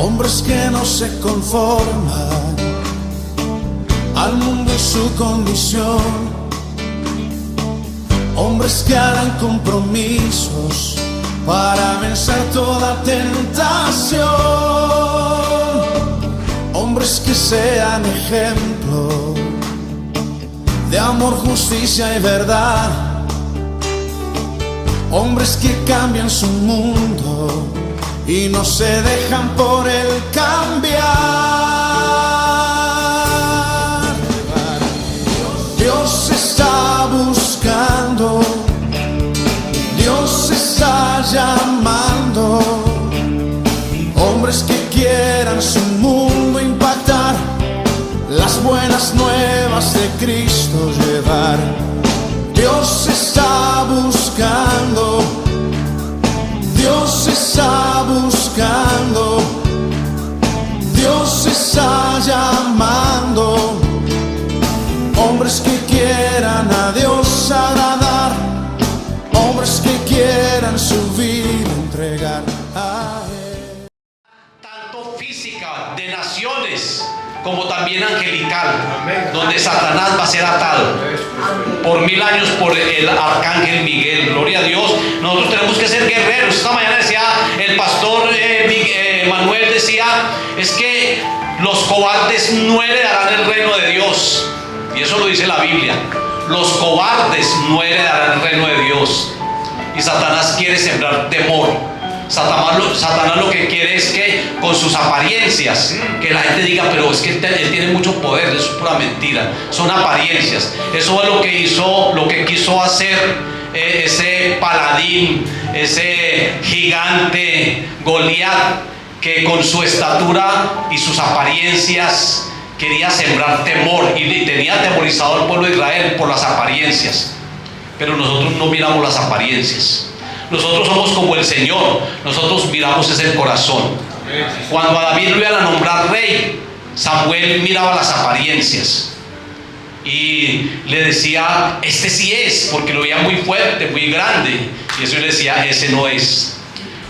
Hombres que no se conforman al mundo y su condición. Hombres que harán compromisos para vencer toda tentación. Hombres que sean ejemplo de amor, justicia y verdad. Hombres que cambian su mundo y no se dejan por él cambiar. Dios está buscando, Dios está llamando hombres que quieran su mundo impactar, las buenas nuevas de Cristo llevar. Dios está buscando, Dios está buscando, Dios está llamando hombres que quieran a Dios agradar, hombres que quieran su vida entregar a Él. Tanto física de naciones como también angelical, donde Satanás va a ser atado por 1000 años por el arcángel Miguel. Gloria a Dios. Nosotros tenemos que ser guerreros. Esta mañana decía el pastor Manuel, decía, es que los cobardes no heredarán el reino de Dios. Y eso lo dice la Biblia. Los cobardes no heredarán el reino de Dios. Y Satanás quiere sembrar temor. Satanás lo que quiere es que con sus apariencias, que la gente diga, pero es que él tiene mucho poder. Eso es pura mentira, son apariencias. Eso es lo que quiso hacer ese paladín, ese gigante Goliat, que con su estatura y sus apariencias quería sembrar temor y tenía atemorizado al pueblo de Israel por las apariencias. Pero nosotros no miramos las apariencias. Nosotros somos como el Señor. Nosotros miramos es el corazón. Cuando a David lo iban a nombrar rey, Samuel miraba las apariencias y le decía, este sí es, porque lo veía muy fuerte, muy grande, y eso le decía, ese no es.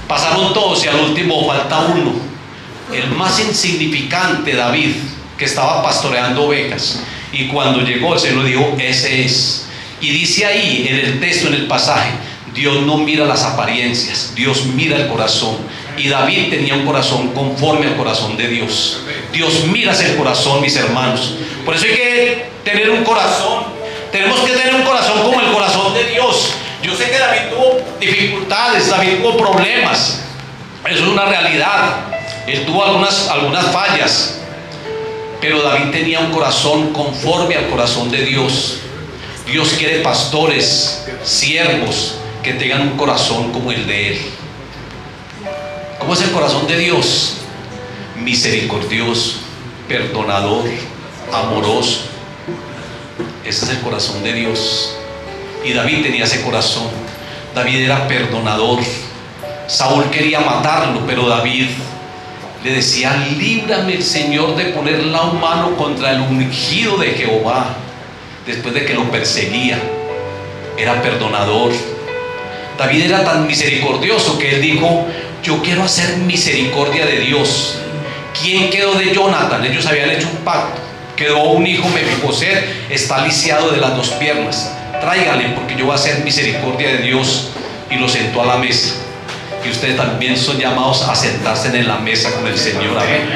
Pasaron todos y al último falta uno, el más insignificante, David, que estaba pastoreando ovejas, y cuando llegó el Señor dijo, ese es. Y dice ahí en el texto, en el pasaje, Dios no mira las apariencias, Dios mira el corazón. Y David tenía un corazón conforme al corazón de Dios. Dios mira ese corazón, mis hermanos. Por eso hay que tener un corazón. Tenemos que tener un corazón como el corazón de Dios. Yo sé que David tuvo dificultades, David tuvo problemas. Eso es una realidad. Él tuvo algunas fallas. Pero David tenía un corazón conforme al corazón de Dios. Dios quiere pastores, siervos, que tengan un corazón como el de Él. ¿Cómo es el corazón de Dios? Misericordioso, perdonador, amoroso. Ese es el corazón de Dios. Y David tenía ese corazón. David era perdonador. Saúl quería matarlo, pero David le decía, líbrame, Señor, de poner la mano contra el ungido de Jehová. Después de que lo perseguía, era perdonador. David era tan misericordioso que él dijo, yo quiero hacer misericordia de Dios. ¿Quién quedó de Jonathan? Ellos habían hecho un pacto. Quedó un hijo, Mefiboset, está lisiado de las 2 piernas. Tráigale, porque yo voy a hacer misericordia de Dios. Y lo sentó a la mesa. Y ustedes también son llamados a sentarse en la mesa con el Señor. Amén.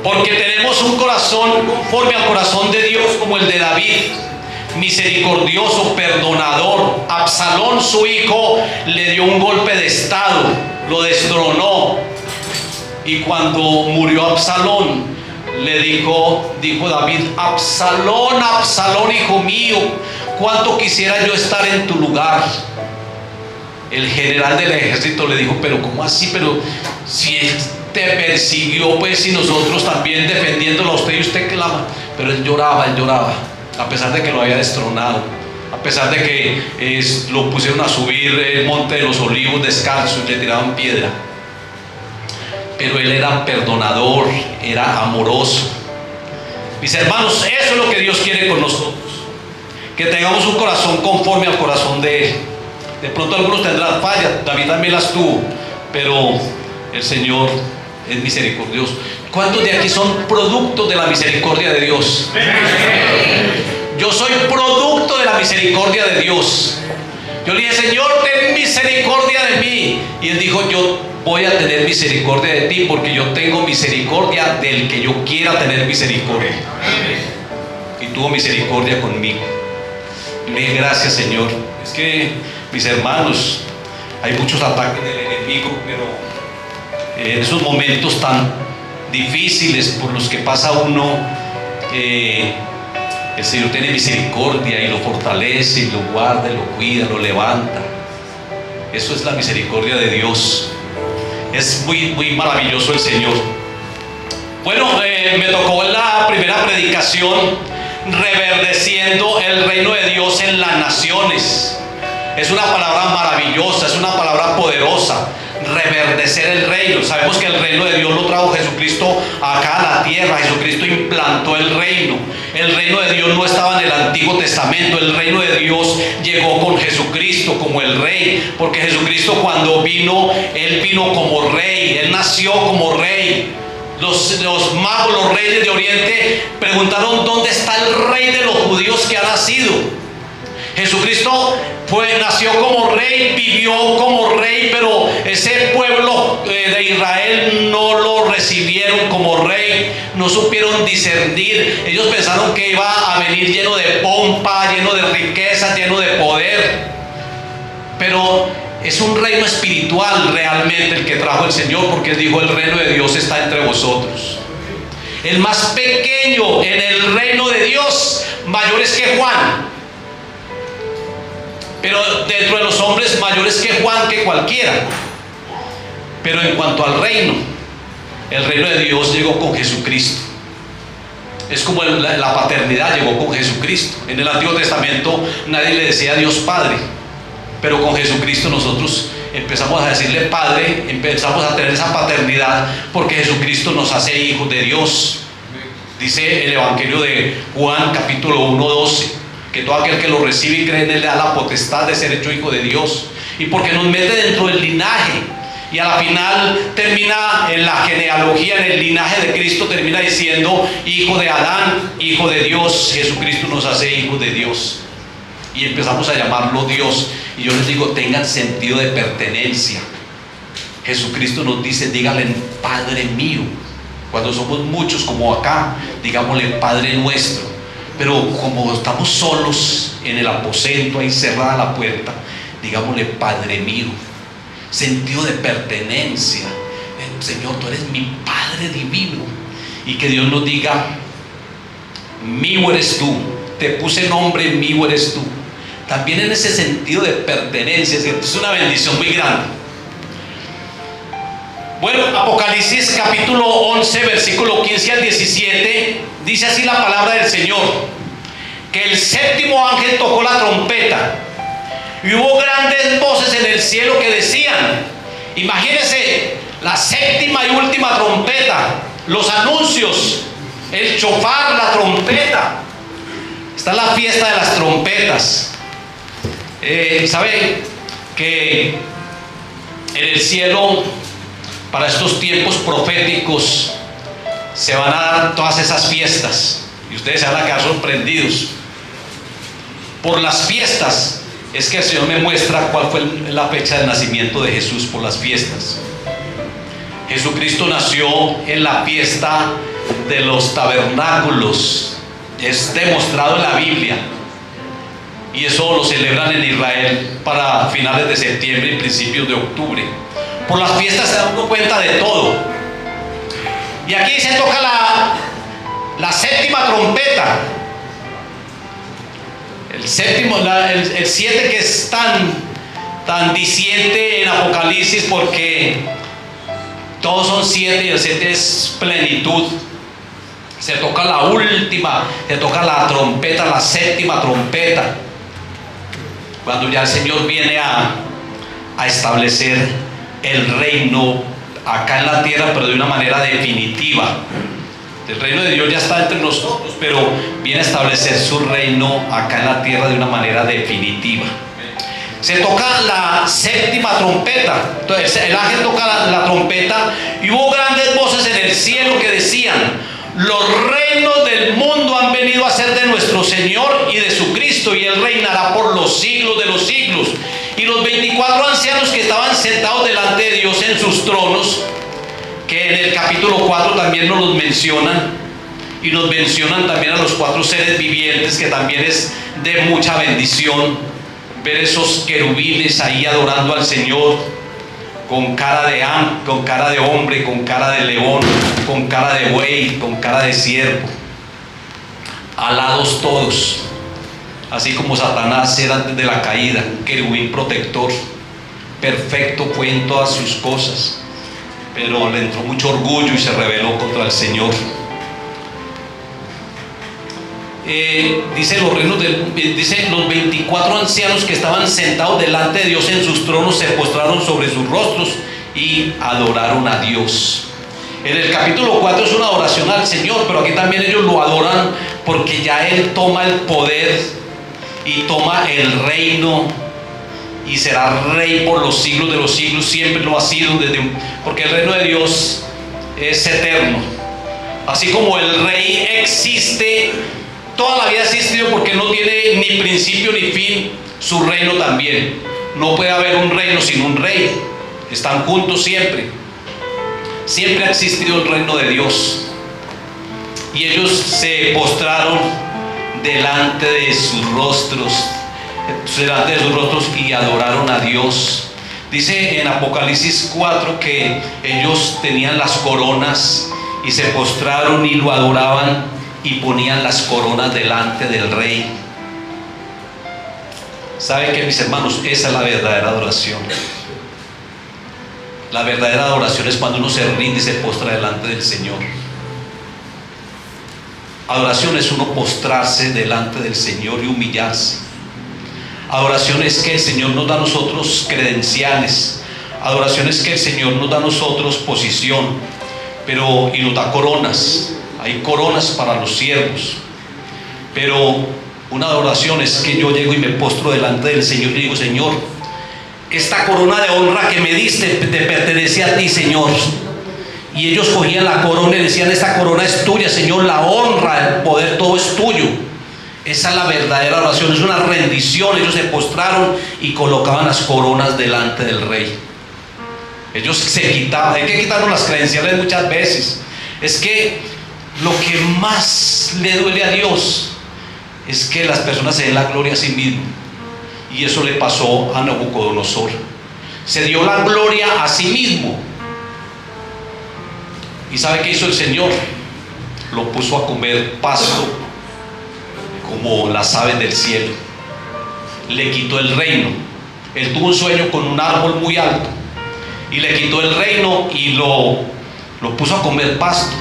Porque tenemos un corazón conforme al corazón de Dios como el de David, misericordioso, perdonador. Absalón, su hijo, le dio un golpe de estado, lo destronó. Y cuando murió Absalón, le dijo David, Absalón, Absalón, hijo mío, cuánto quisiera yo estar en tu lugar. El general del ejército le dijo, pero ¿cómo así? Pero si él te persiguió, pues, y nosotros también defendiéndolo a usted, y usted clama. Pero él lloraba, a pesar de que lo había destronado, a pesar de que lo pusieron a subir el monte de los olivos descalzo y le tiraban piedra. Pero él era perdonador, era amoroso. Mis hermanos, eso es lo que Dios quiere con nosotros, que tengamos un corazón conforme al corazón de Él. De pronto algunos tendrán fallas, David también las tuvo, pero El Señor es misericordioso. ¿Cuántos de aquí son productos de la misericordia de Dios? Yo soy producto de la misericordia de Dios. Yo le dije, Señor, ten misericordia de mí. Y Él dijo, yo voy a tener misericordia de ti porque yo tengo misericordia del que yo quiera tener misericordia. Y tuvo misericordia conmigo. Y le dije, gracias, Señor. Es que, mis hermanos, hay muchos ataques del enemigo, pero en esos momentos tan difíciles por los que pasa uno, el Señor tiene misericordia y lo fortalece y lo guarda y lo cuida, lo levanta. Eso es la misericordia de Dios. Es muy, muy maravilloso el Señor. Bueno, me tocó en la primera predicación reverdeciendo el reino de Dios en las naciones. Es una palabra maravillosa, es una palabra poderosa. Reverdecer el reino. Sabemos que el reino de Dios lo trajo Jesucristo acá a la tierra. Jesucristo implantó el reino. El reino de Dios no estaba en el Antiguo Testamento. El reino de Dios llegó con Jesucristo como el rey, porque Jesucristo cuando vino, Él vino como rey. Él nació como rey. Los magos, los reyes de Oriente preguntaron, ¿dónde está el rey de los judíos que ha nacido? Jesucristo nació como rey, vivió como rey, pero ese pueblo de Israel no lo recibieron como rey, no supieron discernir. Ellos pensaron que iba a venir lleno de pompa, lleno de riqueza, lleno de poder, pero es un reino espiritual realmente el que trajo el Señor, porque Él dijo, el reino de Dios está entre vosotros. El más pequeño en el reino de Dios, mayor es que Juan. Pero dentro de los hombres, mayores que Juan, que cualquiera. Pero en cuanto al reino, el reino de Dios llegó con Jesucristo. Es como la paternidad llegó con Jesucristo. En el Antiguo Testamento nadie le decía a Dios Padre, pero con Jesucristo nosotros empezamos a decirle Padre, empezamos a tener esa paternidad, porque Jesucristo nos hace hijos de Dios. Dice el Evangelio de Juan, capítulo 1, 12. Que todo aquel que lo recibe y cree en Él le da la potestad de ser hecho hijo de Dios. Y porque nos mete dentro del linaje. Y a la final termina en la genealogía, en el linaje de Cristo, termina diciendo hijo de Adán, hijo de Dios. Jesucristo nos hace hijos de Dios. Y empezamos a llamarlo Dios. Y yo les digo, tengan sentido de pertenencia. Jesucristo nos dice, díganle Padre mío. Cuando somos muchos como acá, digámosle Padre nuestro. Pero como estamos solos en el aposento, ahí cerrada la puerta, digámosle Padre mío. Sentido de pertenencia. Señor, tú eres mi Padre divino. Y que Dios nos diga, mío eres tú. Te puse nombre, mío eres tú. También en ese sentido de pertenencia, ¿cierto? Es una bendición muy grande. Bueno, Apocalipsis capítulo 11, versículo 15 al 17, dice así la palabra del Señor, que el séptimo ángel tocó la trompeta y hubo grandes voces en el cielo que decían, imagínense la séptima y última trompeta, los anuncios, el chofar, la trompeta, está la fiesta de las trompetas. ¿Sabe que en el cielo, para estos tiempos proféticos, se van a dar todas esas fiestas? Y ustedes se van a quedar sorprendidos. Por las fiestas es que el Señor me muestra cuál fue la fecha del nacimiento de Jesús, por las fiestas. Jesucristo nació en la fiesta de los tabernáculos. Es demostrado en la Biblia. Y eso lo celebran en Israel para finales de septiembre y principios de octubre. Por las fiestas se da uno cuenta de todo. Y aquí se toca la séptima trompeta. El 7 que es tan diciente en Apocalipsis, porque todos son 7 y el 7 es plenitud. Se toca la última, se toca la trompeta, la séptima trompeta, cuando ya el Señor viene a establecer el reino acá en la tierra, pero de una manera definitiva. El reino de Dios ya está entre nosotros, pero viene a establecer su reino acá en la tierra de una manera definitiva. Se toca la séptima trompeta. Entonces el ángel toca la trompeta Y hubo grandes voces en el cielo que decían: los reinos del mundo han venido a ser de nuestro Señor y de su Cristo, y Él reinará por los siglos de los siglos. Y los 24 ancianos que estaban sentados delante de Dios en sus tronos, que en el capítulo 4 también nos los mencionan, y nos mencionan también a los 4 seres vivientes, que también es de mucha bendición ver esos querubines ahí adorando al Señor, con cara de hombre, con cara de león, con cara de buey, con cara de siervo, alados todos, así como Satanás era antes de la caída, un querubín protector, perfecto fue en todas sus cosas, pero le entró mucho orgullo y se rebeló contra el Señor. Dice los 24 ancianos que estaban sentados delante de Dios en sus tronos se postraron sobre sus rostros y adoraron a Dios. En el capítulo 4 es una adoración al Señor, pero aquí también ellos lo adoran porque ya Él toma el poder y toma el reino y será rey por los siglos de los siglos. Siempre lo ha sido, porque el reino de Dios es eterno. Así como el rey existe, toda la vida ha existido, porque no tiene ni principio ni fin, su reino también. No puede haber un reino sin un rey. Están juntos siempre. Siempre ha existido el reino de Dios. Y ellos se postraron delante de sus rostros y adoraron a Dios. Dice en Apocalipsis 4 que ellos tenían las coronas y se postraron y lo adoraban y ponían las coronas delante del rey. ¿Saben qué, mis hermanos? Esa es la verdadera adoración. La verdadera adoración es cuando uno se rinde y se postra delante del Señor. Adoración es uno postrarse delante del Señor y humillarse. Adoración es que el Señor nos da a nosotros credenciales. Adoración es que el Señor nos da a nosotros posición, y nos da coronas. Hay coronas para los siervos. Pero una adoración es que yo llego y me postro delante del Señor y digo: Señor, esta corona de honra que me diste te pertenece a ti, Señor. Y ellos cogían la corona y decían: esta corona es tuya, Señor, la honra, el poder, todo es tuyo. Esa es la verdadera oración, es una rendición. Ellos se postraron y colocaban las coronas delante del rey. Ellos se quitaban. Hay que quitarnos las credenciales muchas veces. Es que lo que más le duele a Dios es que las personas se den la gloria a sí mismos. Y eso le pasó a Nabucodonosor. Se dio la gloria a sí mismo. ¿Y sabe qué hizo el Señor? Lo puso a comer pasto como las aves del cielo. Le quitó el reino. Él tuvo un sueño con un árbol muy alto y le quitó el reino y lo puso a comer pasto.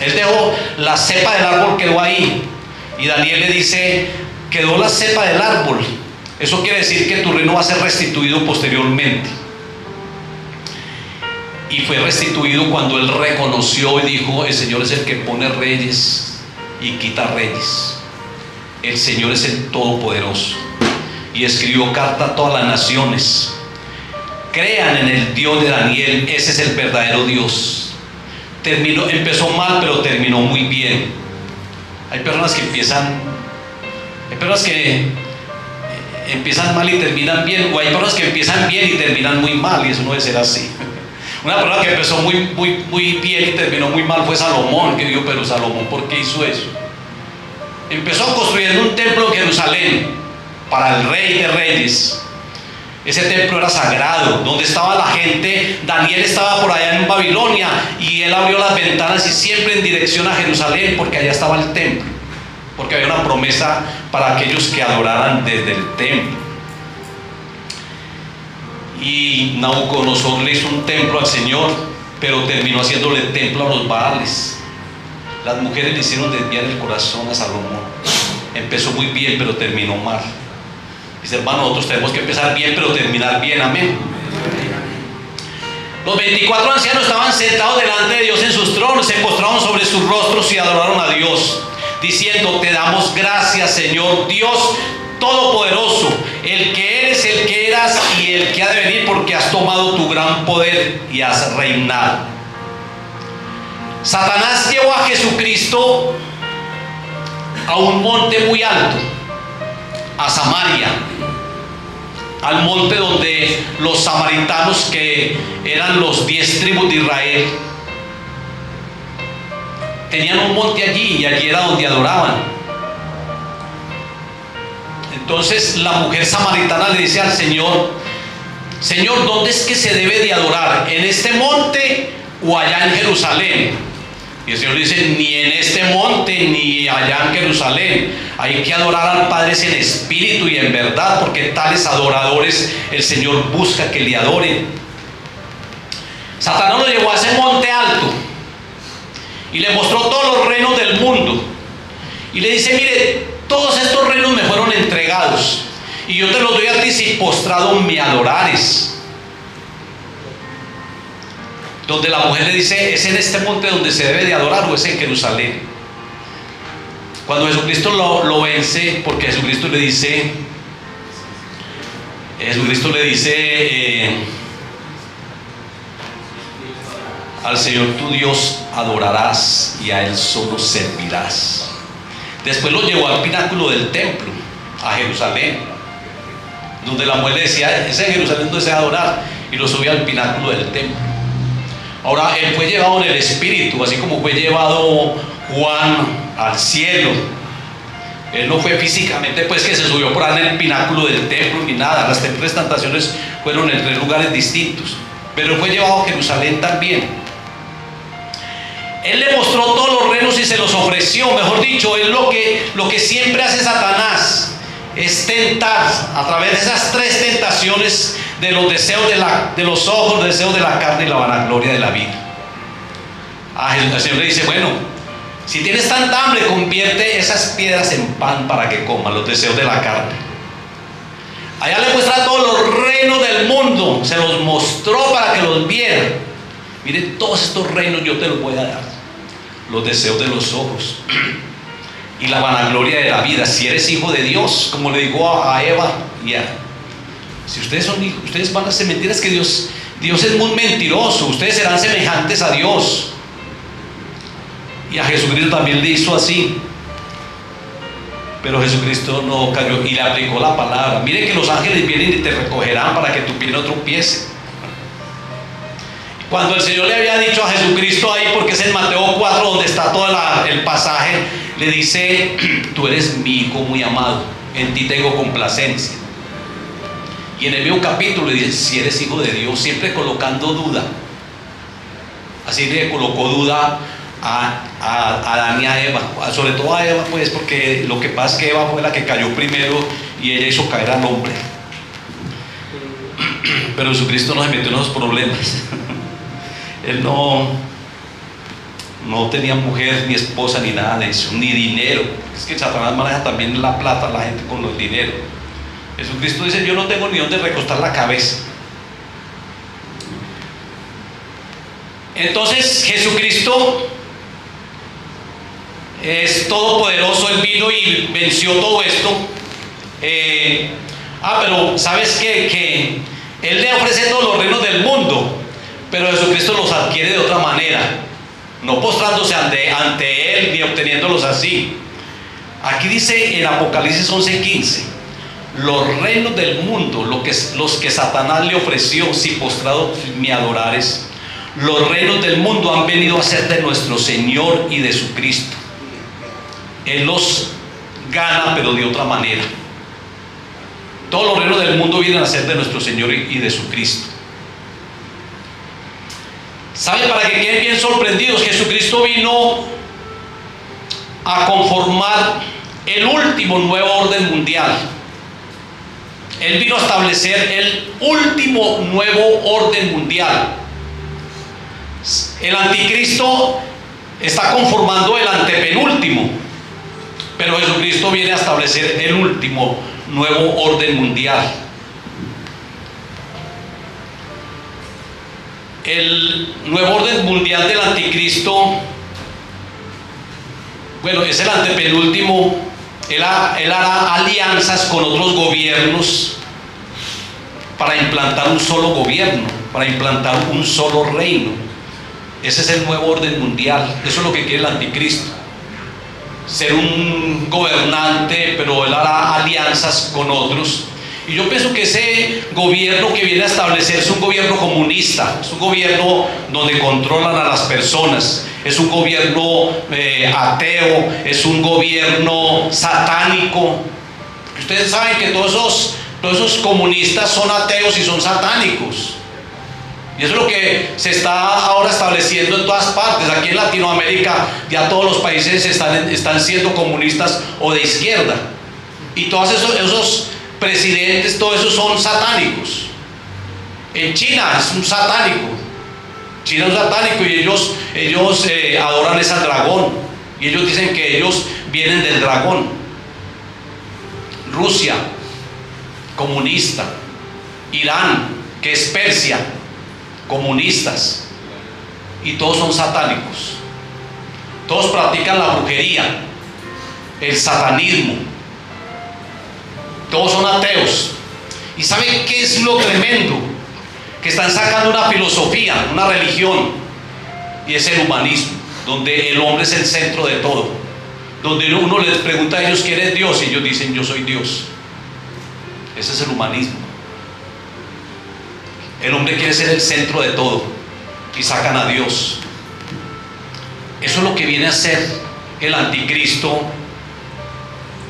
Él dejó la cepa del árbol, quedó ahí. Y Daniel le dice: quedó la cepa del árbol. Eso quiere decir que tu reino va a ser restituido posteriormente. Y fue restituido cuando él reconoció y dijo: el Señor es el que pone reyes y quita reyes. El Señor es el Todopoderoso. Y escribió carta a todas las naciones: crean en el Dios de Daniel, ese es el verdadero Dios. Empezó mal, pero terminó muy bien. Hay personas que empiezan mal y terminan bien, o hay personas que empiezan bien y terminan muy mal, y eso no debe ser así. Una persona que empezó muy bien y terminó muy mal fue Salomón, que dijo: pero Salomón, ¿por qué hizo eso? Empezó construyendo un templo en Jerusalén para el Rey de Reyes. Ese templo era sagrado, donde estaba la gente. Daniel estaba por allá en Babilonia y él abrió las ventanas y siempre en dirección a Jerusalén, porque allá estaba el templo, porque había una promesa para aquellos que adoraran desde el templo. Y Nabucodonosor le hizo un templo al Señor, pero terminó haciéndole templo a los Baales. Las mujeres le hicieron desviar el corazón a Salomón. Empezó muy bien, pero terminó mal. Dice: hermano, nosotros tenemos que empezar bien, pero terminar bien. Amén. Los 24 ancianos estaban sentados delante de Dios en sus tronos, se postraron sobre sus rostros y adoraron a Dios, diciendo: te damos gracias, Señor Dios Todopoderoso, el que eres, el que eras y el que ha de venir, porque has tomado tu gran poder y has reinado. Satanás llevó a Jesucristo a un monte muy alto, a Samaria, al monte donde los samaritanos, que eran los 10 tribus de Israel, tenían un monte allí, y allí era donde adoraban. Entonces la mujer samaritana le dice al Señor: Señor, ¿dónde es que se debe de adorar? ¿En este monte o allá en Jerusalén? Y el Señor dice: ni en este monte ni allá en Jerusalén. Hay que adorar al Padre en espíritu y en verdad, porque tales adoradores el Señor busca que le adoren. Satanás lo llevó a ese monte alto y le mostró todos los reinos del mundo, y le dice: mire, todos estos reinos me fueron entregados, y yo te los doy a ti si postrado me adorares. Donde la mujer le dice: ¿es en este monte donde se debe de adorar o es en Jerusalén? Cuando Jesucristo lo vence, porque Jesucristo le dice, al Señor tu Dios adorarás y a Él solo servirás. Después lo llevó al pináculo del templo, a Jerusalén, donde la mujer le decía: es en Jerusalén donde se va a adorar, y lo subió al pináculo del templo. Ahora, Él fue llevado en el Espíritu, así como fue llevado Juan al cielo. Él no fue físicamente, pues, que se subió por ahí en el pináculo del templo ni nada. Las tres tentaciones fueron en 3 lugares distintos, pero Él fue llevado a Jerusalén también. Él le mostró todos los reinos y se los ofreció. Mejor dicho, es lo que siempre hace Satanás, es tentar a través de esas 3 tentaciones, de los deseos de los ojos, los deseos de la carne y la vanagloria de la vida. El Señor le dice: bueno, si tienes tanta hambre, convierte esas piedras en pan para que coman, los deseos de la carne. Allá le muestra todos los reinos del mundo, se los mostró para que los vieran. Mire, todos estos reinos yo te los voy a dar. Los deseos de los ojos y la vanagloria de la vida. Si eres hijo de Dios, como le digo a Eva y a... Si ustedes son hijos, ustedes van a hacer mentiras, que Dios es muy mentiroso. Ustedes serán semejantes a Dios. Y a Jesucristo también le hizo así. Pero Jesucristo no cayó y le aplicó la palabra. Mire que los ángeles vienen y te recogerán para que tu pie no tropiece. Cuando el Señor le había dicho a Jesucristo ahí, porque es en Mateo 4 donde está todo el pasaje, le dice: tú eres mi hijo muy amado, en ti tengo complacencia. Y en el mismo capítulo le dice: si eres hijo de Dios, siempre colocando duda. Así le colocó duda a Adán y a Eva, sobre todo a Eva, pues, porque lo que pasa es que Eva fue la que cayó primero y ella hizo caer al hombre. Pero Jesucristo no se metió en esos problemas. Él no tenía mujer, ni esposa, ni nada de eso, ni dinero. Es que Satanás maneja también la plata, la gente con los dinero. Jesucristo dice: yo no tengo ni dónde recostar la cabeza. Entonces Jesucristo es todopoderoso. Él vino y venció todo esto. Pero ¿sabes qué? Que Él le ofrece todos los reinos del mundo, pero Jesucristo los adquiere de otra manera, no postrándose ante Él ni obteniéndolos así. Aquí dice en Apocalipsis 11:15: los reinos del mundo, los que Satanás le ofreció, si postrado me adorares, los reinos del mundo han venido a ser de nuestro Señor y de su Cristo. Él los gana, pero de otra manera. Todos los reinos del mundo vienen a ser de nuestro Señor y de su Cristo. ¿Sabe? Para que queden bien sorprendidos, Jesucristo vino a conformar el último nuevo orden mundial. Él vino a establecer el último nuevo orden mundial. El anticristo está conformando el antepenúltimo, pero Jesucristo viene a establecer el último nuevo orden mundial. El nuevo orden mundial del anticristo, bueno, es el antepenúltimo. Él hará alianzas con otros gobiernos para implantar un solo gobierno, para implantar un solo reino. Ese es el nuevo orden mundial. Eso es lo que quiere el anticristo. Ser un gobernante, pero él hará alianzas con otros. Y yo pienso que ese gobierno que viene a establecer es un gobierno comunista, es un gobierno donde controlan a las personas, es un gobierno ateo, es un gobierno satánico. Ustedes saben que todos esos comunistas son ateos y son satánicos. Y eso es lo que se está ahora estableciendo en todas partes. Aquí en Latinoamérica ya todos los países están siendo comunistas o de izquierda. Y todos esos presidentes, todos esos son satánicos. En China es un satánico. China es un satánico y ellos adoran ese dragón. Y ellos dicen que ellos vienen del dragón. Rusia, comunista. Irán, que es Persia, comunistas. Y todos son satánicos. Todos practican la brujería, el satanismo. Todos son ateos. ¿Y saben qué es lo tremendo? Que están sacando una filosofía, una religión, y es el humanismo, donde el hombre es el centro de todo, donde uno les pregunta a ellos quién es Dios y ellos dicen yo soy Dios. Ese es el humanismo. El hombre quiere ser el centro de todo y sacan a Dios. Eso es lo que viene a ser el anticristo,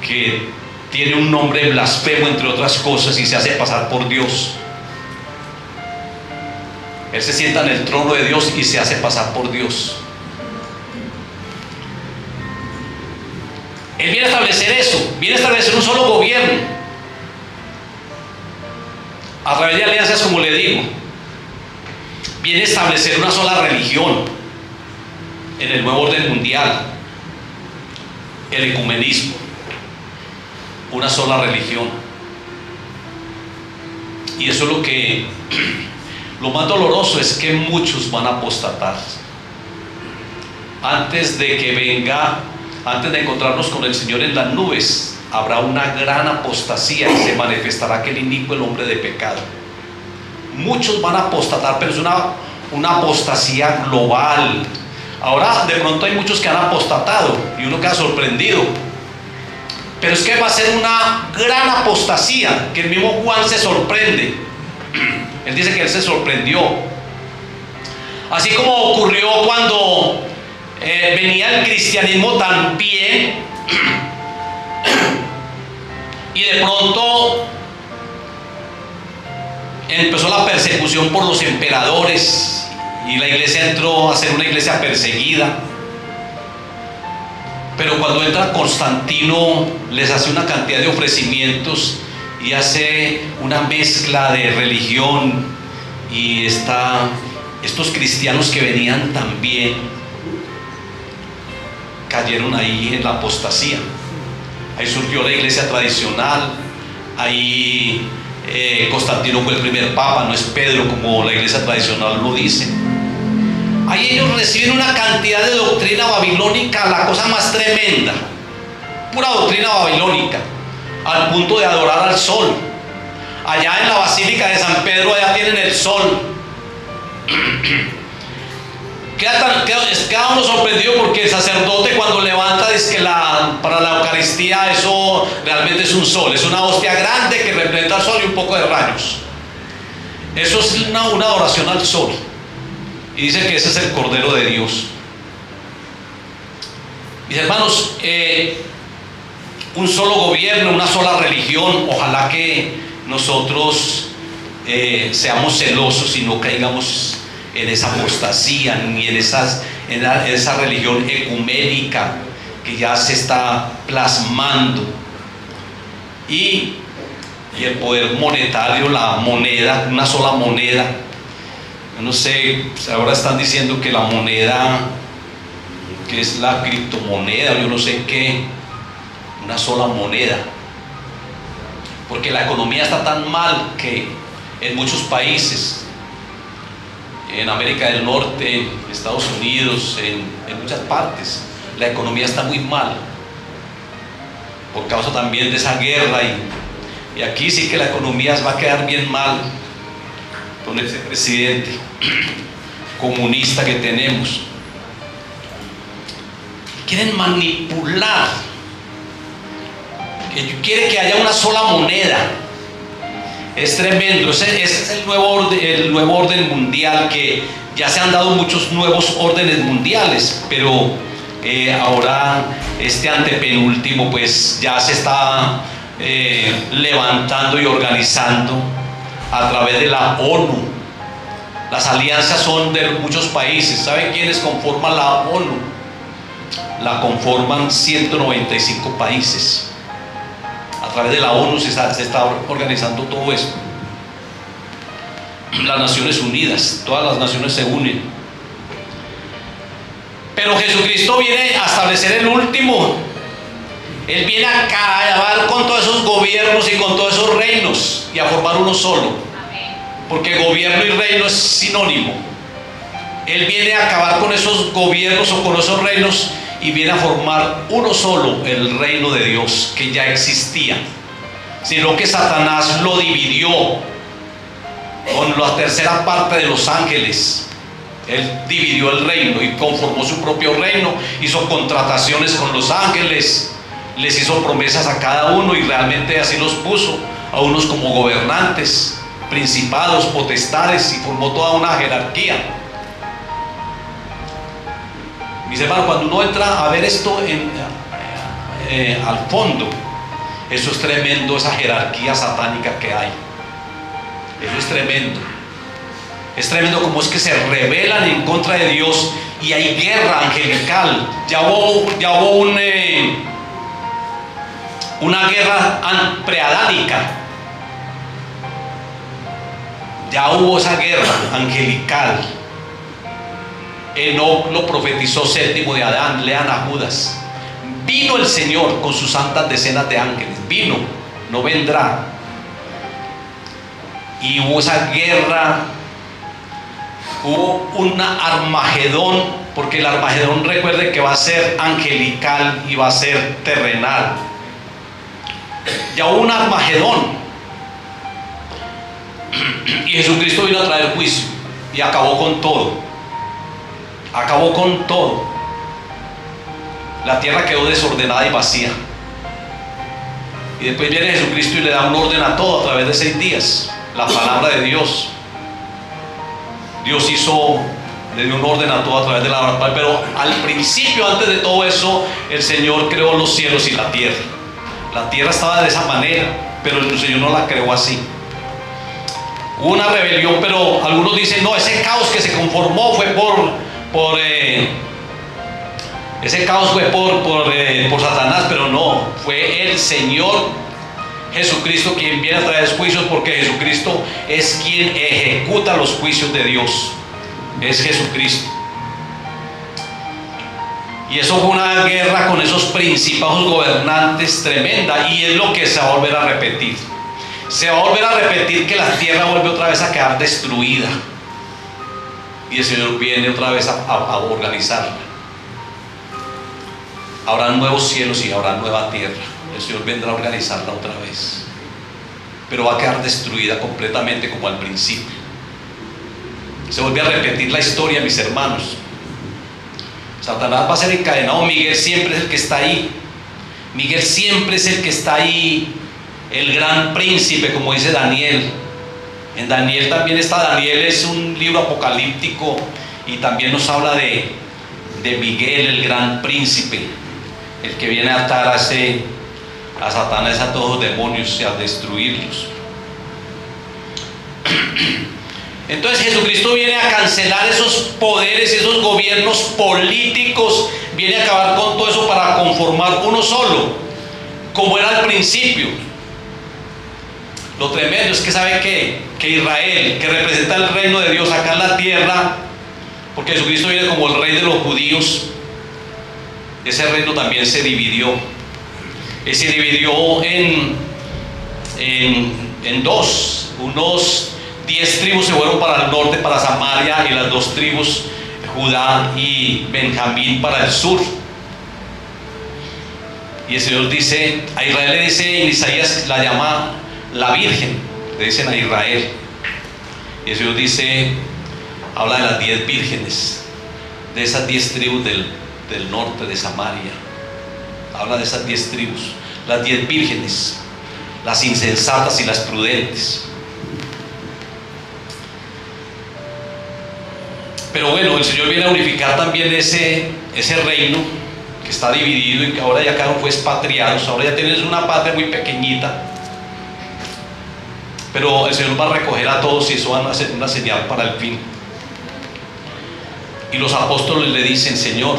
que tiene un nombre blasfemo entre otras cosas y se hace pasar por Dios. Él se sienta en el trono de Dios y se hace pasar por Dios. Él viene a establecer eso, viene a establecer un solo gobierno a través de alianzas, como le digo. Viene a establecer una sola religión en el nuevo orden mundial, el ecumenismo, una sola religión. Y eso es lo más doloroso es que muchos van a apostatar. Antes de que venga, antes de encontrarnos con el Señor en las nubes, habrá una gran apostasía y se manifestará aquel inicuo, el hombre de pecado. Muchos van a apostatar, pero es una apostasía global. Ahora de pronto hay muchos que han apostatado y uno queda sorprendido, pero es que va a ser una gran apostasía, que el mismo Juan se sorprende. Él dice que él se sorprendió, así como ocurrió cuando venía el cristianismo tan bien y de pronto empezó la persecución por los emperadores y la iglesia entró a ser una iglesia perseguida. Pero cuando entra Constantino, les hace una cantidad de ofrecimientos y hace una mezcla de religión, y estos cristianos que venían también cayeron ahí en la apostasía. Ahí surgió la iglesia tradicional. Ahí Constantino fue el primer papa, no es Pedro como la iglesia tradicional lo dice. Ahí ellos reciben una cantidad de doctrina babilónica, la cosa más tremenda, pura doctrina babilónica, al punto de adorar al sol. Allá en la Basílica de San Pedro, allá tienen el sol. Queda uno sorprendido porque el sacerdote cuando levanta dice que para la Eucaristía eso realmente es un sol, es una hostia grande que representa el sol y un poco de rayos. Eso es una adoración al sol. Y dice que ese es el Cordero de Dios. Mis hermanos, un solo gobierno, una sola religión. Ojalá que nosotros seamos celosos y no caigamos en esa apostasía ni en esa religión ecuménica que ya se está plasmando. Y el poder monetario, la moneda, una sola moneda. Yo no sé, ahora están diciendo que la moneda, que es la criptomoneda, yo no sé qué, una sola moneda. Porque la economía está tan mal que en muchos países, en América del Norte, en Estados Unidos, en muchas partes, la economía está muy mal, por causa también de esa guerra, y aquí sí que la economía va a quedar bien mal con ese presidente. comunista que tenemos. Quieren manipular, quiere que haya una sola moneda. Es tremendo. Ese es el nuevo orden mundial, que ya se han dado muchos nuevos órdenes mundiales, pero ahora este antepenúltimo pues ya se está levantando y organizando a través de la ONU. Las alianzas son de muchos países. ¿Saben quiénes conforman la ONU? La conforman 195 países. A través de la ONU se está organizando todo esto. Las Naciones Unidas, todas las naciones se unen. Pero Jesucristo viene a establecer el último. Él viene a acabar con todos esos gobiernos y con todos esos reinos y a formar uno solo. Porque gobierno y reino es sinónimo. Él viene a acabar con esos gobiernos o con esos reinos y viene a formar uno solo, el reino de Dios, que ya existía, sino que Satanás lo dividió con la tercera parte de los ángeles. Él dividió el reino y conformó su propio reino, hizo contrataciones con los ángeles, les hizo promesas a cada uno y realmente así los puso a unos como gobernantes, principados, potestades, y formó toda una jerarquía. Mis hermanos, cuando uno entra a ver esto al fondo, eso es tremendo, esa jerarquía satánica que hay. Eso es tremendo. Es tremendo cómo es que se rebelan en contra de Dios y hay guerra angelical. Ya hubo una guerra preadánica. Ya hubo esa guerra angelical. Enoc lo profetizó, séptimo de Adán. Lean a Judas. Vino el Señor con sus santas decenas de ángeles. Vino, no vendrá. Y hubo esa guerra. Hubo un Armagedón, porque el Armagedón, recuerde que va a ser angelical y va a ser terrenal. Ya hubo un Armagedón. Y Jesucristo vino a traer juicio y acabó con todo. Acabó con todo. La tierra quedó desordenada y vacía. Y después viene Jesucristo y le da un orden a todo a través de 6 días. La palabra de Dios. Dios le dio un orden a todo a través de la palabra. Pero al principio, antes de todo eso, el Señor creó los cielos y la tierra. La tierra estaba de esa manera, pero el Señor no la creó así. Hubo una rebelión, pero algunos dicen, no, ese caos que se conformó fue ese caos fue por Satanás, pero no, fue el Señor Jesucristo quien viene a traer juicios, porque Jesucristo es quien ejecuta los juicios de Dios. Es Jesucristo. Y eso fue una guerra con esos principados gobernantes tremenda, y es lo que se va a volver a repetir. Se va a volver a repetir que la tierra vuelve otra vez a quedar destruida. Y el Señor viene otra vez a organizarla. Habrá nuevos cielos y habrá nueva tierra. El Señor vendrá a organizarla otra vez. Pero va a quedar destruida completamente como al principio. Se vuelve a repetir la historia, mis hermanos. Satanás va a ser encadenado. Miguel siempre es el que está ahí. Miguel siempre es el que está ahí. El gran príncipe, como dice Daniel. En Daniel también está. Daniel es un libro apocalíptico y también nos habla de Miguel, el gran príncipe, el que viene a atar a Satanás, a todos los demonios y a destruirlos. Entonces Jesucristo viene a cancelar esos poderes, esos gobiernos políticos, viene a acabar con todo eso para conformar uno solo, como era al principio. Lo tremendo es que sabe que Israel, que representa el reino de Dios acá en la tierra, porque Jesucristo viene como el rey de los judíos, ese reino también se dividió. Se dividió en dos. Unos 10 tribus se fueron para el norte, para Samaria, y las 2 tribus, Judá y Benjamín, para el sur. Y el Señor dice, a Israel le dice, en Isaías la llama la Virgen, le dicen a Israel. Y el Señor dice, Habla de las 10 vírgenes, de esas 10 tribus del norte de Samaria. Habla de esas 10 tribus, las 10 vírgenes, las insensatas y las prudentes. Pero bueno, el Señor viene a unificar también ese reino que está dividido y que ahora ya cada uno fue expatriados. Ahora ya tienes una patria muy pequeñita, pero el Señor va a recoger a todos y eso va a ser una señal para el fin. Y los apóstoles le dicen: Señor,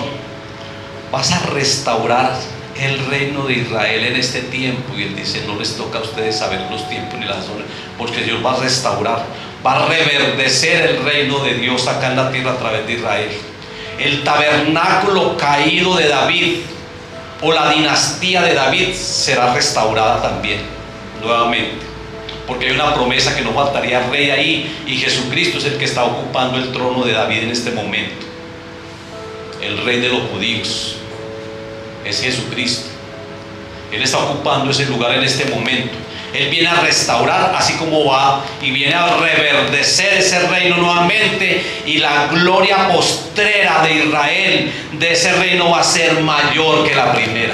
vas a restaurar el reino de Israel en este tiempo. Y Él dice: no les toca a ustedes saber los tiempos ni las zonas, porque el Señor va a restaurar, va a reverdecer el reino de Dios acá en la tierra a través de Israel. El tabernáculo caído de David, o la dinastía de David, será restaurada también nuevamente, porque hay una promesa que no faltaría rey ahí, y Jesucristo es el que está ocupando el trono de David en este momento. El rey de los judíos es Jesucristo. Él está ocupando ese lugar en este momento. Él viene a restaurar, así como va, y viene a reverdecer ese reino nuevamente, y la gloria postrera de Israel, de ese reino, va a ser mayor que la primera.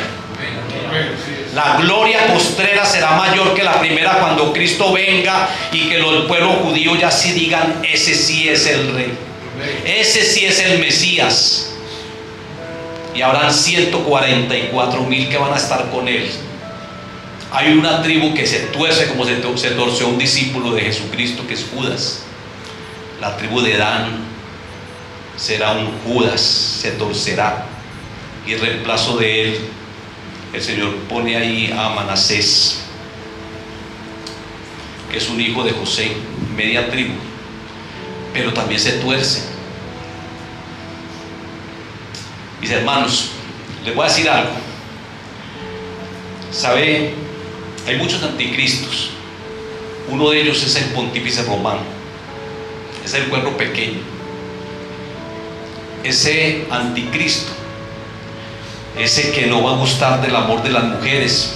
La gloria postrera será mayor que la primera cuando Cristo venga, y que el pueblo judío ya sí digan: ese sí es el rey, ese sí es el Mesías. Y habrán 144,000 que van a estar con él. Hay una tribu que se tuerce como se torció un discípulo de Jesucristo, que es Judas. La tribu de Dan será un Judas, se torcerá, y en reemplazo de él el Señor pone ahí a Manasés, que es un hijo de José, media tribu, pero también se tuerce. Mis hermanos, les voy a decir algo. ¿Sabe? Hay muchos anticristos. Uno de ellos es el pontífice romano, es el cuerno pequeño. Ese anticristo, ese que no va a gustar del amor de las mujeres,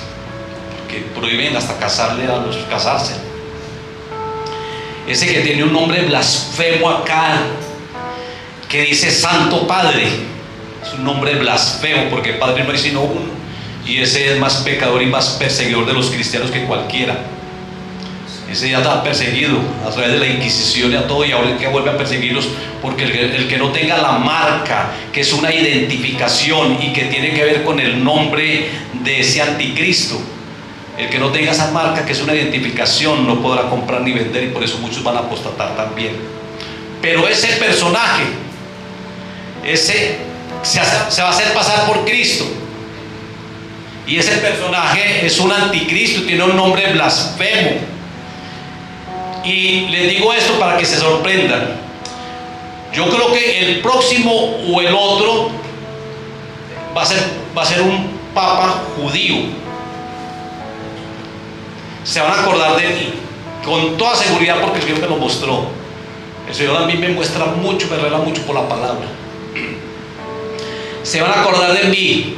que prohíben hasta casarse. Ese que tiene un nombre blasfemo acá, que dice Santo Padre. Es un nombre blasfemo, porque Padre no hay sino uno, y ese es más pecador y más perseguidor de los cristianos que cualquiera. Ese ya está perseguido a través de la Inquisición y a todo, y ahora es que vuelve a perseguirlos, porque el que no tenga la marca, que es una identificación y que tiene que ver con el nombre de ese anticristo, el que no tenga esa marca, que es una identificación, no podrá comprar ni vender, y por eso muchos van a apostatar también. Pero ese personaje, ese se va a hacer pasar por Cristo, y ese personaje es un anticristo, tiene un nombre blasfemo. Y les digo esto para que se sorprendan. Yo creo que el próximo o el otro va a ser un papa judío. Se van a acordar de mí con toda seguridad, porque el Señor me lo mostró. El Señor a mí me muestra mucho, me revela mucho por la palabra. Se van a acordar de mí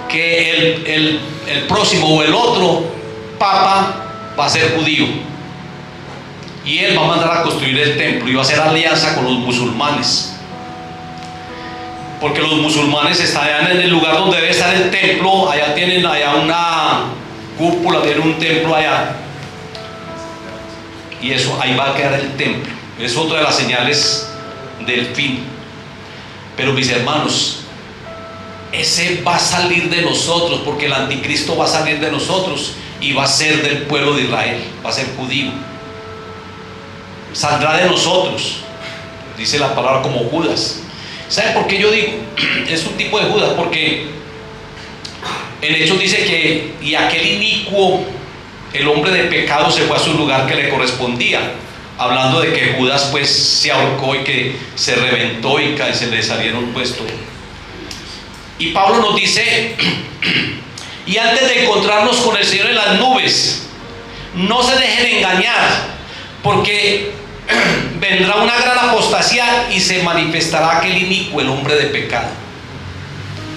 que el próximo o el otro papa va a ser judío, y él va a mandar a construir el templo y va a hacer alianza con los musulmanes, porque los musulmanes están en el lugar donde debe estar el templo. Allá tienen una cúpula, tienen un templo allá, y eso, ahí va a quedar el templo. Es otra de las señales del fin. Pero mis hermanos, ese va a salir de nosotros, porque el anticristo va a salir de nosotros y va a ser del pueblo de Israel, va a ser judío. Saldrá de nosotros, dice la palabra, como Judas. ¿Saben por qué yo digo? Es un tipo de Judas, porque en Hechos dice que y aquel inicuo, el hombre de pecado, se fue a su lugar que le correspondía, hablando de que Judas pues se ahorcó y que se reventó y se le salieron puestos. Y Pablo nos dice: y antes de encontrarnos con el Señor en las nubes, no se dejen engañar, porque vendrá una gran apostasía y se manifestará aquel inicuo, el hombre de pecado.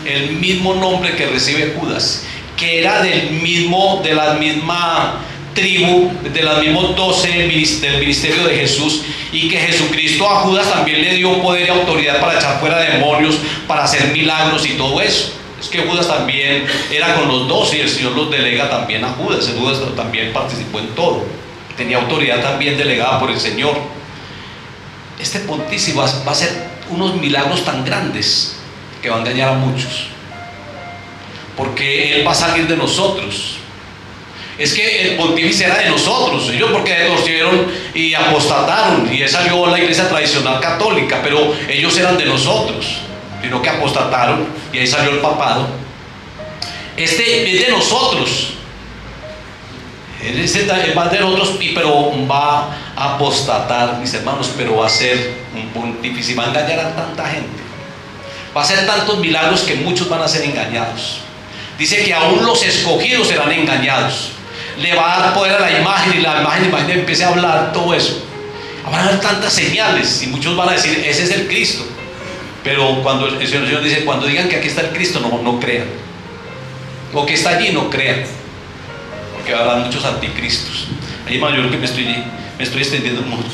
El mismo nombre que recibe Judas, que era de la misma tribu, de los mismos 12 del ministerio de Jesús, y que Jesucristo a Judas también le dio poder y autoridad para echar fuera demonios, para hacer milagros y todo eso. Es que Judas también era con los 12 y el Señor los delega también a Judas. Judas también participó en todo, tenía autoridad también delegada por el Señor. Este pontífice va a hacer unos milagros tan grandes que va a engañar a muchos, porque él va a salir de nosotros. Es que el pontífice era de nosotros, ellos porque torcieron y apostataron, y él salió a la iglesia tradicional católica, pero ellos eran de nosotros, sino que apostataron y ahí salió el papado. Este es de nosotros, él va de nosotros, pero va a apostatar, mis hermanos, pero va a ser un pontífice, va a engañar a tanta gente, va a hacer tantos milagros que muchos van a ser engañados. Dice que aún los escogidos serán engañados. Le va a dar poder a la imagen, y la imagen empieza a hablar todo eso. Van a haber tantas señales y muchos van a decir, ese es el Cristo. Pero cuando el Señor dice, cuando digan que aquí está el Cristo, no crean. O que está allí, no crean. Porque habrá muchos anticristos. Ahí yo creo que me estoy extendiendo mucho.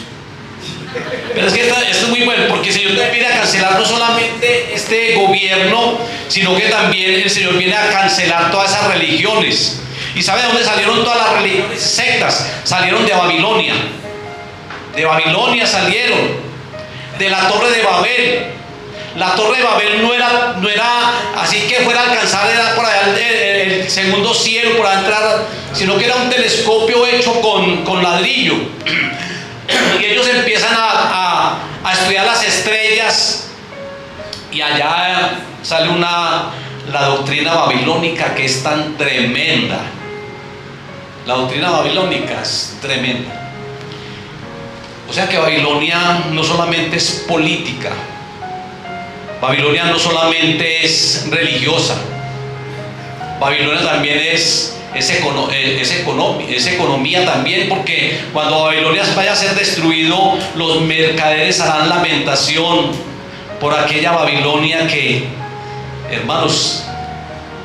Pero es que esto es muy bueno, porque el Señor viene a cancelar no solamente este gobierno, sino que también el Señor viene a cancelar todas esas religiones. ¿Y sabe de dónde salieron todas las religiones sectas? Salieron de Babilonia. De Babilonia salieron, de la Torre de Babel. La Torre de Babel no era así que fuera a alcanzar, era por allá el segundo cielo, por entrar, sino que era un telescopio hecho con ladrillo. Y ellos empiezan a estudiar las estrellas, y allá sale la doctrina babilónica, que es tan tremenda. La doctrina babilónica es tremenda. O sea que Babilonia no solamente es política, Babilonia no solamente es religiosa, Babilonia también es economía también, porque cuando Babilonia vaya a ser destruido, los mercaderes harán lamentación por aquella Babilonia que, hermanos,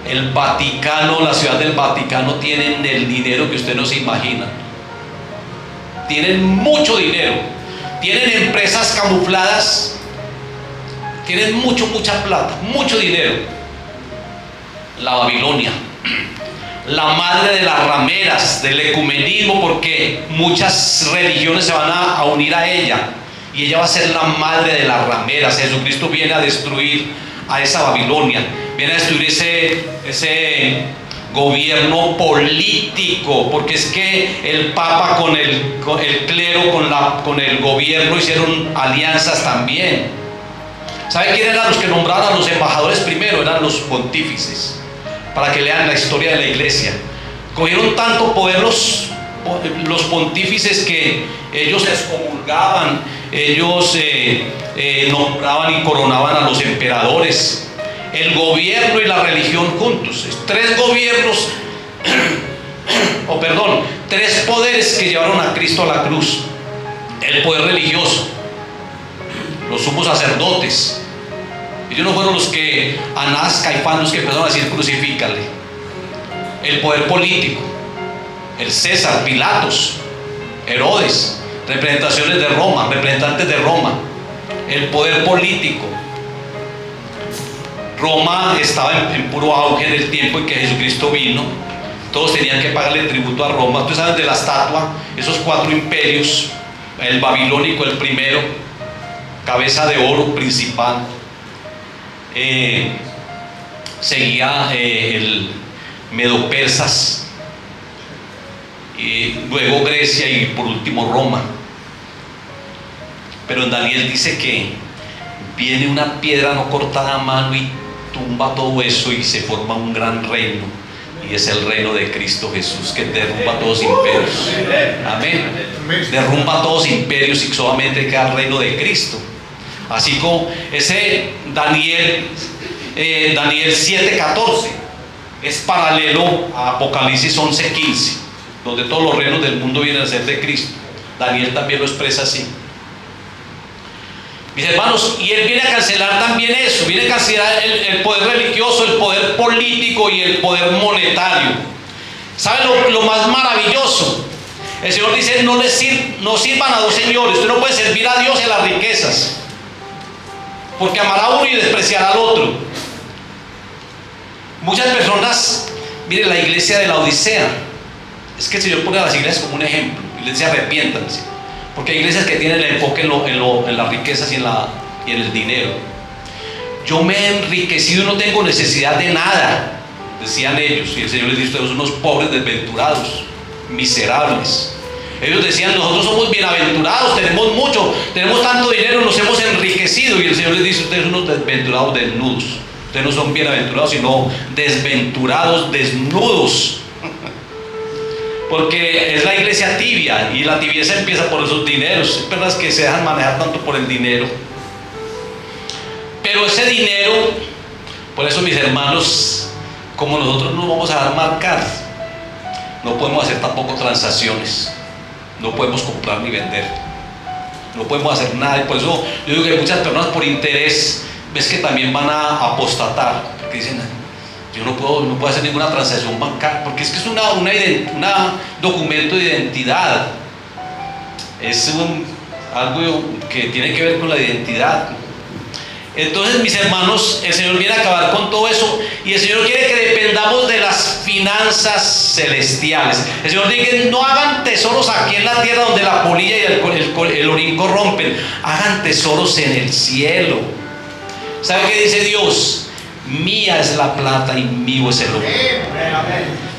el Vaticano, la ciudad del Vaticano, tienen el dinero que usted no se imagina. Tienen mucho dinero, tienen empresas camufladas, tienen mucha plata, mucho dinero. La Babilonia, la madre de las rameras, del ecumenismo, porque muchas religiones se van a unir a ella, y ella va a ser la madre de las rameras. Jesucristo viene a destruir a esa Babilonia, viene a destruir ese gobierno político, porque es que el Papa con el clero, con el gobierno hicieron alianzas también. ¿Sabe quién eran los que nombraron a los embajadores primero? Eran los pontífices. Para que lean la historia de la iglesia, cogieron tanto poder los pontífices que ellos excomulgaban, ellos nombraban y coronaban a los emperadores, el gobierno y la religión juntos. Tres gobiernos, tres poderes que llevaron a Cristo a la cruz. El poder religioso, los sumos sacerdotes. Ellos no fueron los que, Anás, Caifás, los que empezaron a decir crucifícale. El poder político, el César, Pilatos, Herodes, representantes de Roma. El poder político. Roma estaba en puro auge en el tiempo en que Jesucristo vino. Todos tenían que pagarle tributo a Roma. Ustedes saben de la estatua, esos 4 imperios, el babilónico, el primero, cabeza de oro principal. Seguía el Medo-Persas, y luego Grecia, y por último Roma. Pero en Daniel dice que viene una piedra no cortada a mano y tumba todo eso, y se forma un gran reino, y es el reino de Cristo Jesús, que derrumba todos imperios. Amén. Derrumba todos imperios y solamente queda el reino de Cristo. Así como ese Daniel 7:14 es paralelo a Apocalipsis 11:15, donde todos los reinos del mundo vienen a ser de Cristo. Daniel también lo expresa así. Mis hermanos, y él viene a cancelar también eso, viene a cancelar el poder religioso, el poder político y el poder monetario. ¿Sabe lo más maravilloso? El Señor dice, no sirvan a dos señores. Usted no puede servir a Dios y a las riquezas, porque amará a uno y despreciará al otro. Muchas personas, mire la iglesia de la Odisea, es que el Señor pone a las iglesias como un ejemplo y les dice arrepiéntanse, porque hay iglesias que tienen el enfoque en las riquezas y en el dinero. Yo me he enriquecido y no tengo necesidad de nada, decían ellos, y el Señor les dice, ustedes son unos pobres desventurados, miserables. Ellos decían, nosotros somos bienaventurados, tenemos mucho, tenemos tanto dinero, nos hemos enriquecido, y el Señor les dice, ustedes son unos desventurados desnudos. Ustedes no son bienaventurados, sino desventurados desnudos. Porque es la iglesia tibia, y la tibieza empieza por esos dineros. Hay personas que se dejan manejar tanto por el dinero. Pero ese dinero, por eso mis hermanos, como nosotros nos vamos a dar marcar, no podemos hacer tampoco transacciones, no podemos comprar ni vender, no podemos hacer nada. Y por eso yo digo que muchas personas por interés, ves que también van a apostatar, porque dicen, yo no puedo hacer ninguna transacción bancaria, porque es que es un documento de identidad, es algo que tiene que ver con la identidad. Entonces, mis hermanos, el Señor viene a acabar con todo eso, y el Señor quiere que dependamos de las finanzas celestiales. El Señor dice, no hagan tesoros aquí en la tierra donde la polilla y el orín corrompen, hagan tesoros en el cielo. ¿Sabe qué dice Dios? Mía es la plata y mío es el oro.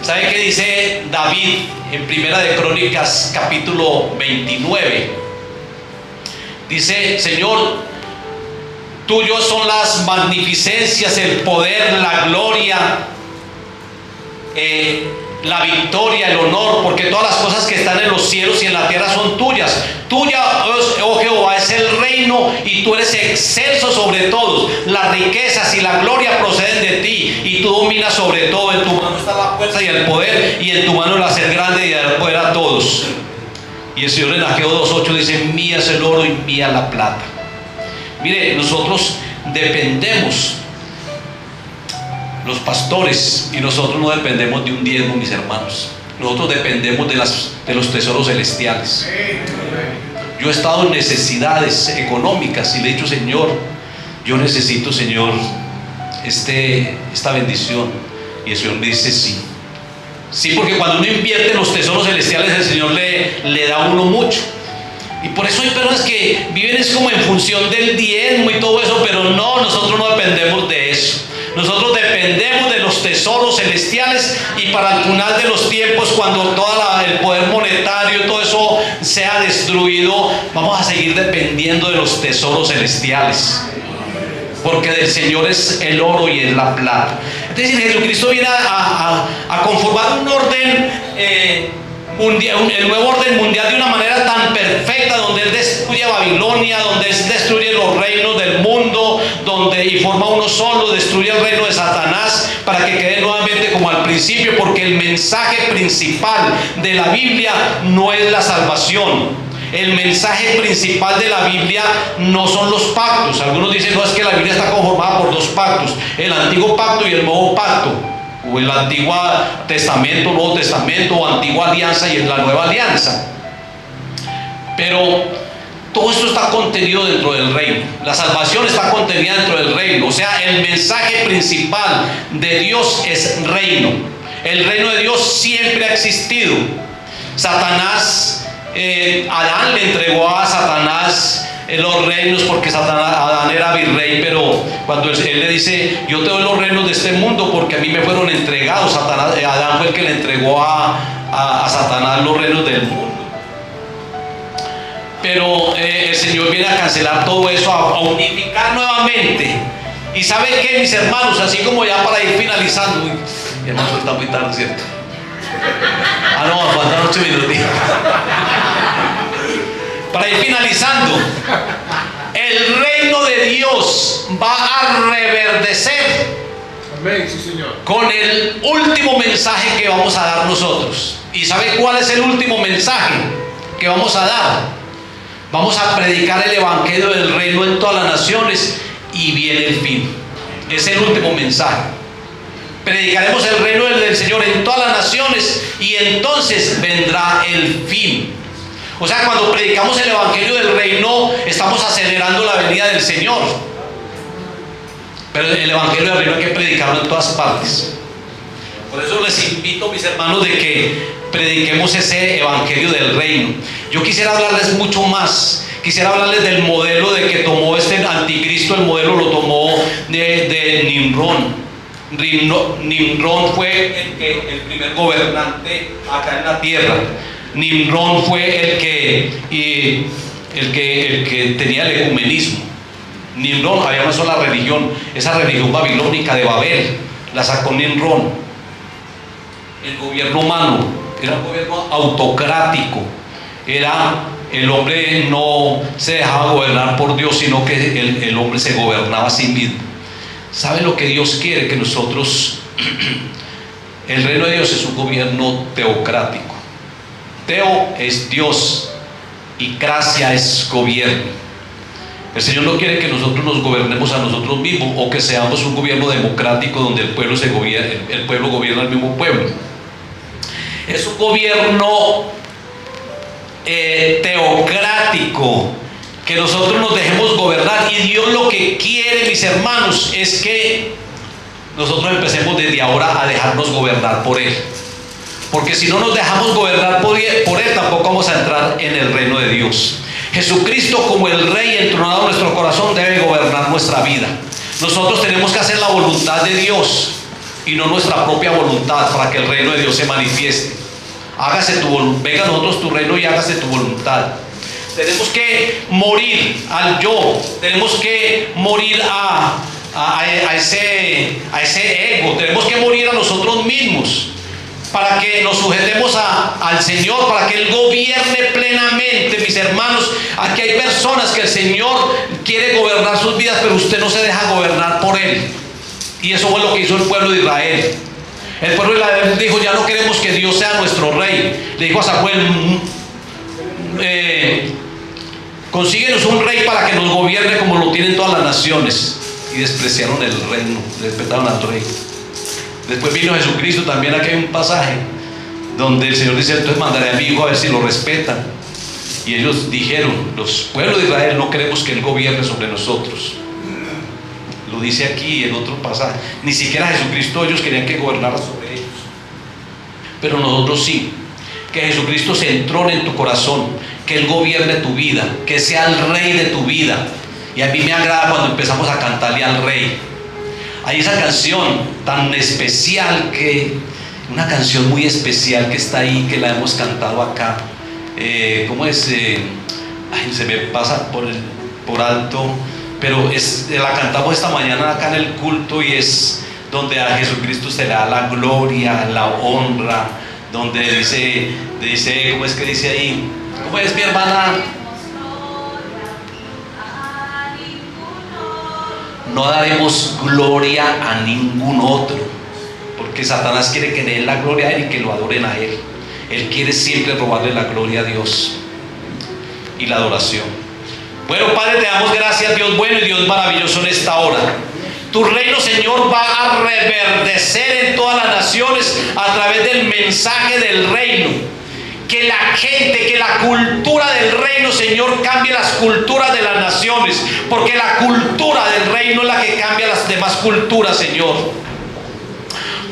¿Sabe qué dice David en Primera de Crónicas capítulo 29? Dice, Señor, tuyos son las magnificencias, el poder, la gloria, la victoria, el honor, porque todas las cosas que están en los cielos y en la tierra son tuyas. Tuya, oh Jehová, es el reino, y tú eres excelso sobre todos. Las riquezas y la gloria proceden de ti, y tú dominas sobre todo. En tu mano está la fuerza y el poder, y en tu mano el hacer grande y dar poder a todos. Y el Señor en Ageo 2:8 dice, mía es el oro y mía la plata. Mire, nosotros dependemos, los pastores, y nosotros no dependemos de un diezmo, mis hermanos. Nosotros dependemos de los tesoros celestiales. Yo he estado en necesidades económicas y le he dicho, Señor, yo necesito, Señor, esta bendición. Y el Señor me dice, sí. Sí, porque cuando uno invierte en los tesoros celestiales, el Señor le da a uno mucho. Y por eso hay personas que viven es como en función del diezmo y todo eso, pero no, nosotros no dependemos de eso. Nosotros dependemos de los tesoros celestiales, y para el final de los tiempos, cuando todo el poder monetario, todo eso sea destruido, vamos a seguir dependiendo de los tesoros celestiales, porque del Señor es el oro y es la plata. Entonces Jesucristo viene a conformar un orden mundial, el nuevo orden mundial de una manera tan perfecta, donde Él destruye a Babilonia, donde Él destruye los reinos del mundo, y forma uno solo, destruye el reino de Satanás para que quede nuevamente como al principio, porque el mensaje principal de la Biblia no es la salvación. El mensaje principal de la Biblia no son los pactos. Algunos dicen, no, es que la Biblia está conformada por dos pactos, el antiguo pacto y el nuevo pacto, o el antiguo testamento, nuevo testamento, o antigua alianza y la nueva alianza. Pero todo esto está contenido dentro del reino. La salvación está contenida dentro del reino. O sea, el mensaje principal de Dios es reino. El reino de Dios siempre ha existido. Satanás, Adán le entregó a Satanás los reinos, porque Adán era virrey, pero cuando él le dice, yo te doy los reinos de este mundo porque a mí me fueron entregados, Adán fue el que le entregó a Satanás los reinos del mundo. Pero el Señor viene a cancelar todo eso, a unificar nuevamente. Y ¿sabe qué, mis hermanos? Así como ya para ir finalizando, mi hermano, está muy tarde, ¿cierto? No, faltan 8 minutitos. Para ir finalizando, el reino de Dios va a reverdecer. Amén, sí, Señor. Con el último mensaje que vamos a dar nosotros. ¿Y sabe cuál es el último mensaje que vamos a dar? Vamos a predicar el evangelio del reino en todas las naciones, y viene el fin. Es el último mensaje. Predicaremos el reino del Señor en todas las naciones y entonces vendrá el fin. O sea, cuando predicamos el evangelio del reino, estamos acelerando la venida del Señor. Pero el evangelio del reino hay que predicarlo en todas partes. Por eso les invito, mis hermanos, de que prediquemos ese evangelio del reino. Yo quisiera hablarles mucho más. Quisiera hablarles del modelo de que tomó este anticristo. El modelo lo tomó de Nimrod. Nimrod fue el primer gobernante acá en la tierra. Nimrod fue el que tenía el ecumenismo. Nimrod, había una sola religión, esa religión babilónica de Babel, la sacó Nimrod. El gobierno humano era un gobierno autocrático, el hombre no se dejaba gobernar por Dios, sino que el hombre se gobernaba a sí mismo. ¿Sabe lo que Dios quiere? Que nosotros, el reino de Dios es un gobierno teocrático. Teo es Dios y cracia es gobierno. El Señor no quiere que nosotros nos gobernemos a nosotros mismos o que seamos un gobierno democrático donde el pueblo gobierna al mismo pueblo. Es un gobierno teocrático, que nosotros nos dejemos gobernar. Y Dios lo que quiere, mis hermanos, es que nosotros empecemos desde ahora a dejarnos gobernar por Él. Porque si no nos dejamos gobernar por Él, tampoco vamos a entrar en el reino de Dios. Jesucristo, como el Rey entronado en nuestro corazón, debe gobernar nuestra vida. Nosotros tenemos que hacer la voluntad de Dios y no nuestra propia voluntad, para que el reino de Dios se manifieste. Hágase tu voluntad, venga a nosotros tu reino y hágase tu voluntad. Tenemos que morir al yo, tenemos que morir a ese ego, tenemos que morir a nosotros mismos para que nos sujetemos al Señor, para que Él gobierne plenamente, mis hermanos. Aquí hay personas que el Señor quiere gobernar sus vidas, pero usted no se deja gobernar por Él. Y eso fue lo que hizo el pueblo de Israel. El pueblo de Israel dijo: ya no queremos que Dios sea nuestro rey. Le dijo a Samuel: consíguenos un rey para que nos gobierne como lo tienen todas las naciones. Y despreciaron el reino, respetaron al rey. Después vino Jesucristo. También aquí hay un pasaje donde el Señor dice: entonces mandaré a mi hijo a ver si lo respetan. Y ellos dijeron, los pueblos de Israel: no queremos que Él gobierne sobre nosotros. Lo dice aquí en otro pasaje. Ni siquiera Jesucristo ellos querían que gobernara sobre ellos, pero nosotros sí. Que Jesucristo se entrone en tu corazón, que Él gobierne tu vida, que sea el Rey de tu vida. Y a mí me agrada cuando empezamos a cantarle al Rey. Hay esa canción tan especial, una canción muy especial que está ahí, que la hemos cantado acá. ¿Cómo es? Se me pasa por alto, pero la cantamos esta mañana acá en el culto, y es donde a Jesucristo se le da la gloria, la honra, donde dice, ¿cómo es que dice ahí? ¿Cómo es, mi hermana? No daremos gloria a ningún otro, porque Satanás quiere que den la gloria a Él y que lo adoren a Él. Él quiere siempre robarle la gloria a Dios y la adoración. Bueno, Padre, te damos gracias, Dios bueno y Dios maravilloso, en esta hora. Tu reino, Señor, va a reverdecer en todas las naciones a través del mensaje del reino. Que la gente, que la cultura del reino, Señor, cambie las culturas de las naciones, porque la cultura del reino es la que cambia las demás culturas, Señor.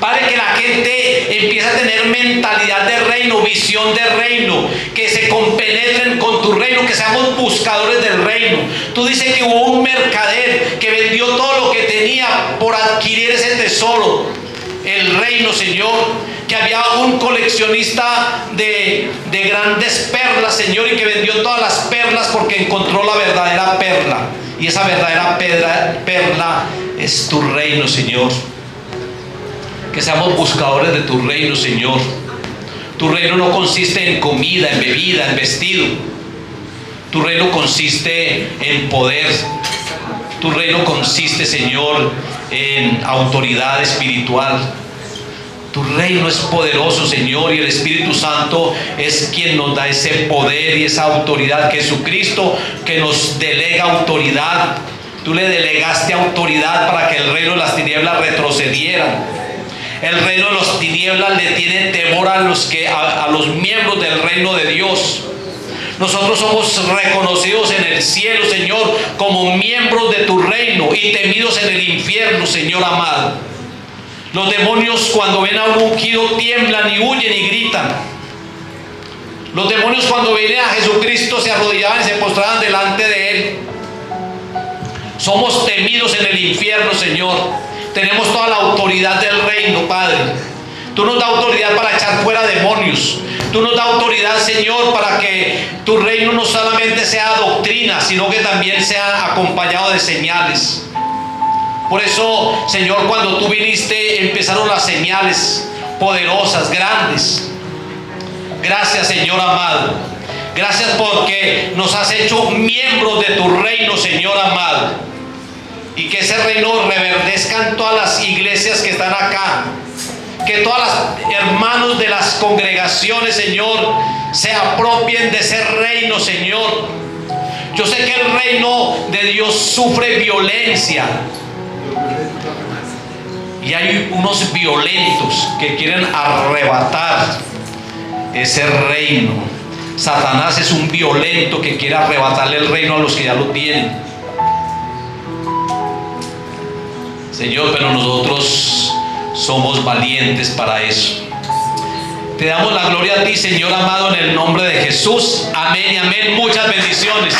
Padre, que la gente empiece a tener mentalidad de reino, visión de reino, que se compenetren con tu reino, que seamos buscadores del reino. Tú dices que hubo un mercader que vendió todo lo que tenía por adquirir ese tesoro, el reino, Señor. Que había un coleccionista de grandes perlas, Señor, y que vendió todas las perlas porque encontró la verdadera perla. Y esa verdadera perla es tu reino, Señor. Que seamos buscadores de tu reino, Señor. Tu reino no consiste en comida, en bebida, en vestido. Tu reino consiste en poder. Tu reino consiste, Señor, en autoridad espiritual. Tu reino es poderoso, Señor, y el Espíritu Santo es quien nos da ese poder y esa autoridad. Jesucristo, que nos delega autoridad. Tú le delegaste autoridad para que el reino de las tinieblas retrocediera. El reino de las tinieblas le tiene temor a los miembros del reino de Dios. Nosotros somos reconocidos en el cielo, Señor, como miembros de tu reino y temidos en el infierno, Señor amado. Los demonios, cuando ven a un ungido, tiemblan y huyen y gritan. Los demonios, cuando ven a Jesucristo, se arrodillaban y se postraban delante de Él. Somos temidos en el infierno, Señor. Tenemos toda la autoridad del reino, Padre. Tú nos das autoridad para echar fuera demonios. Tú nos das autoridad, Señor, para que tu reino no solamente sea doctrina, sino que también sea acompañado de señales. Por eso, Señor, cuando tú viniste, empezaron las señales poderosas, grandes. Gracias, Señor amado. Gracias porque nos has hecho miembros de tu reino, Señor amado. Y que ese reino reverdezca en todas las iglesias que están acá. Que todas las hermanos de las congregaciones, Señor, se apropien de ese reino, Señor. Yo sé que el reino de Dios sufre violencia. Y hay unos violentos que quieren arrebatar ese reino. Satanás es un violento que quiere arrebatarle el reino a los que ya lo tienen. Señor, pero nosotros somos valientes para eso. Te damos la gloria a ti, Señor amado, en el nombre de Jesús. Amén y amén. Muchas bendiciones.